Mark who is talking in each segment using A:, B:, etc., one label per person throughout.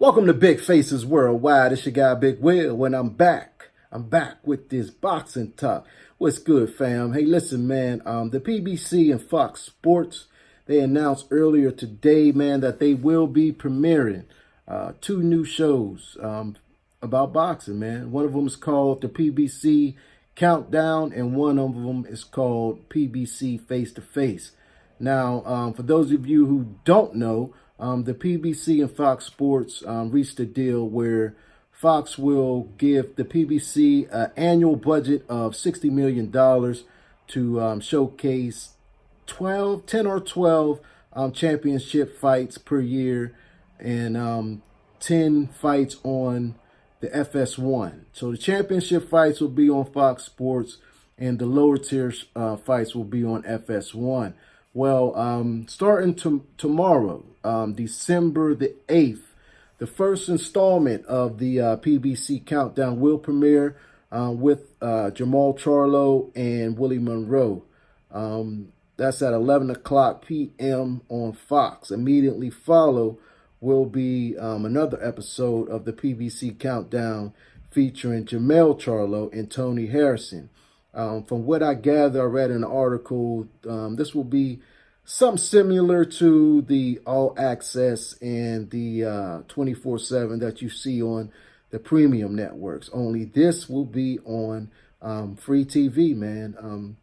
A: Welcome to Big Faces Worldwide. It's your guy Big Will, and I'm back. With this boxing talk. What's good, fam? Hey, listen, man. The PBC and Fox Sports, they announced earlier today, man, that they will be premiering two new shows about boxing, man. One of them is called the PBC Countdown, and one of them is called PBC Face to Face. Now, for those of you who don't know, the PBC and Fox Sports reached a deal where Fox will give the PBC an annual budget of $60 million to showcase 10 or 12 championship fights per year and 10 fights on the FS1. So the championship fights will be on Fox Sports and the lower tier fights will be on FS1. Well, starting tomorrow, December the 8th, the first installment of the PBC Countdown will premiere with Jermall Charlo and Willie Monroe. That's at 11 o'clock p.m. on Fox. Immediately follow will be another episode of the PBC Countdown featuring Jermell Charlo and Tony Harrison. From what I gather, I read in an article, this will be something similar to the All Access and the 24/7 that you see on the premium networks. Only this will be on free TV, man.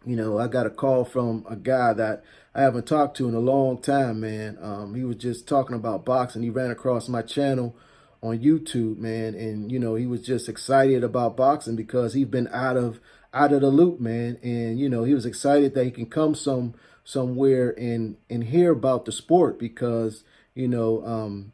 A: You know, I got a call from a guy that I haven't talked to in a long time, man. He was just talking about boxing. He ran across my channel on YouTube, man, and you know, he was just excited about boxing because he's been out of the loop, man. And you know, he was excited that he can come somewhere and hear about the sport because, you know,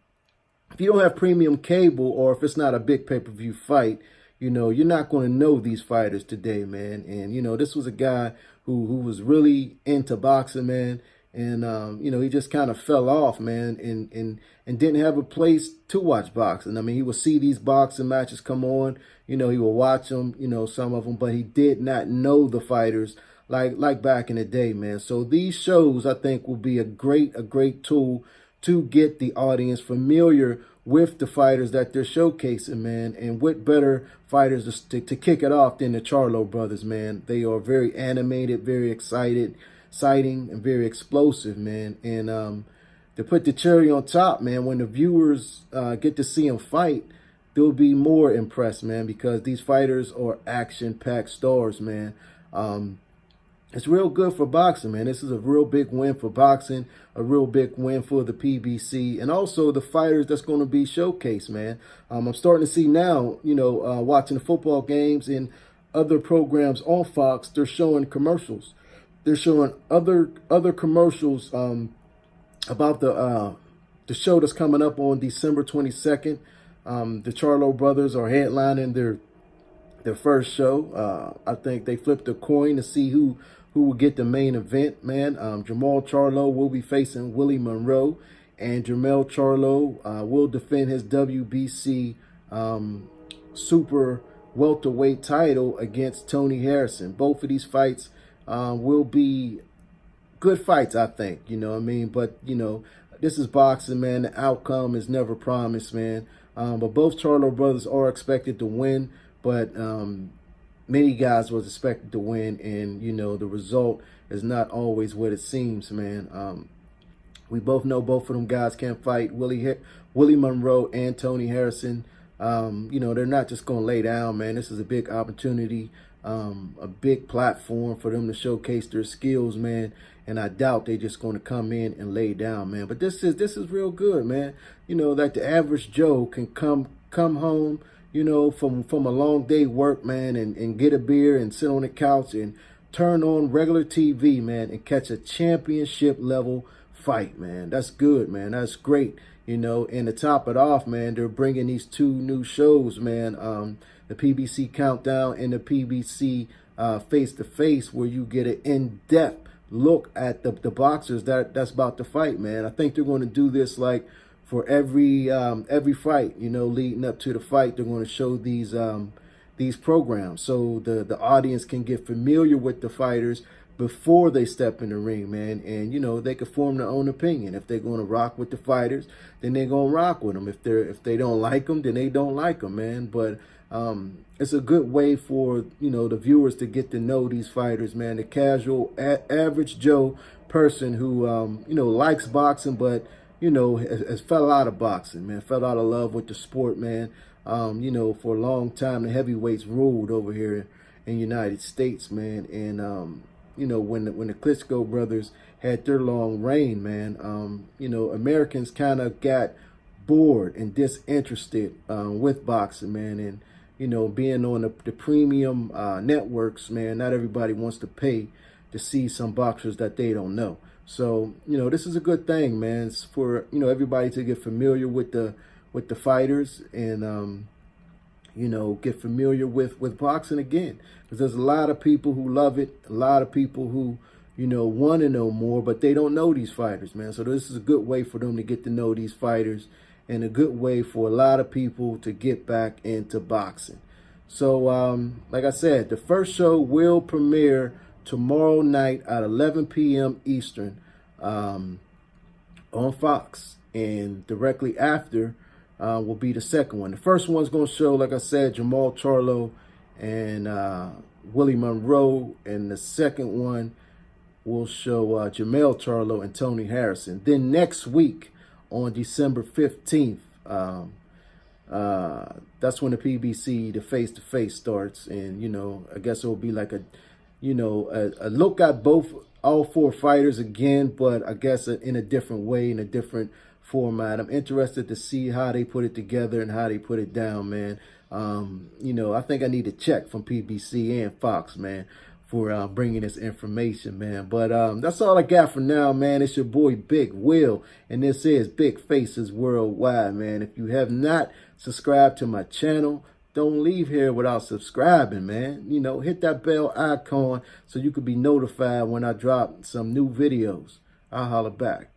A: if you don't have premium cable or if it's not a big pay-per-view fight, you know, you're not going to know these fighters today, man. And, you know, this was a guy who was really into boxing, man. And, you know, he just kind of fell off, man, and didn't have a place to watch boxing. I mean, he would see these boxing matches come on, you know, he would watch them, you know, some of them, but he did not know the fighters like back in the day, man. So these shows, I think, will be a great tool to get the audience familiar with the fighters that they're showcasing, man. And what better fighters to kick it off than the Charlo brothers, man. They are very animated, very exciting, and very explosive, man. And to put the cherry on top, man, when the viewers get to see them fight, they'll be more impressed, man, because these fighters are action-packed stars, man. It's real good for boxing, man. This is a real big win for boxing, a real big win for the PBC, and also the fighters that's going to be showcased, man. I'm starting to see now, you know, watching the football games and other programs on Fox, they're showing commercials. They're showing other commercials about the show that's coming up on December 22nd. The Charlo brothers are headlining their first show. I think they flipped a coin to see who will get the main event, man. Jermall Charlo will be facing Willie Monroe, and Jermell Charlo will defend his WBC Super Welterweight title against Tony Harrison. Both of these fights will be good fights, I think, you know what I mean? But, you know, this is boxing, man. The outcome is never promised, man. But both Charlo brothers are expected to win, but many guys was expected to win, and you know, the result is not always what it seems, man. We both know both of them guys can fight. Willie Monroe and Tony Harrison, you know, they're not just going to lay down, man. This is a big opportunity, a big platform for them to showcase their skills, man. And I doubt they're just going to come in and lay down, man. But this is real good, man. You know, that the average Joe can come home, you know, from a long day work, man, and get a beer and sit on the couch and turn on regular TV, man, and catch a championship level fight, man. That's good, man. That's great, you know. And to top it off, man, they're bringing these two new shows, man, the PBC Countdown and the PBC Face to Face, where you get an in-depth look at the boxers that's about to fight, man. I think they're going to do this like for every fight, you know, leading up to the fight. They're going to show these programs so the audience can get familiar with the fighters, before they step in the ring, man. And, you know, they can form their own opinion. If they're going to rock with the fighters, then they're going to rock with them. If they don't like them, then they don't like them, man. But it's a good way for, you know, the viewers to get to know these fighters, man. The casual, average Joe person who, you know, likes boxing, but, you know, has fell out of boxing, man. Fell out of love with the sport, man. You know, for a long time, the heavyweights ruled over here in the United States, man. And, you know, when the Klitschko brothers had their long reign, man, you know, Americans kind of got bored and disinterested with boxing, man. And, you know, being on the premium networks, man, not everybody wants to pay to see some boxers that they don't know. So, you know, this is a good thing, man. It's for, you know, everybody to get familiar with the fighters and, you know, get familiar with boxing again. Because there's a lot of people who love it, a lot of people who, you know, want to know more, but they don't know these fighters, man. So this is a good way for them to get to know these fighters and a good way for a lot of people to get back into boxing. So, like I said, the first show will premiere tomorrow night at 11 p.m. Eastern on Fox. And directly after will be the second one. The first one's going to show, like I said, Jermall Charlo and Willie Monroe. And the second one will show Jermell Charlo and Tony Harrison. Then next week on December 15th, that's when the PBC, the face-to-face starts. And, you know, I guess it will be like a, you know, a look at all four fighters again, but I guess in a different way, in a different format. I'm interested to see how they put it together and how they put it down, man. You know, I think I need a check from PBC and Fox, man, for bringing this information, man. But that's all I got for now, man. It's your boy Big Will, and this is Big Faces Worldwide, man. If you have not subscribed to my channel, don't leave here without subscribing, man. You know, hit that bell icon so you can be notified when I drop some new videos. I'll holler back.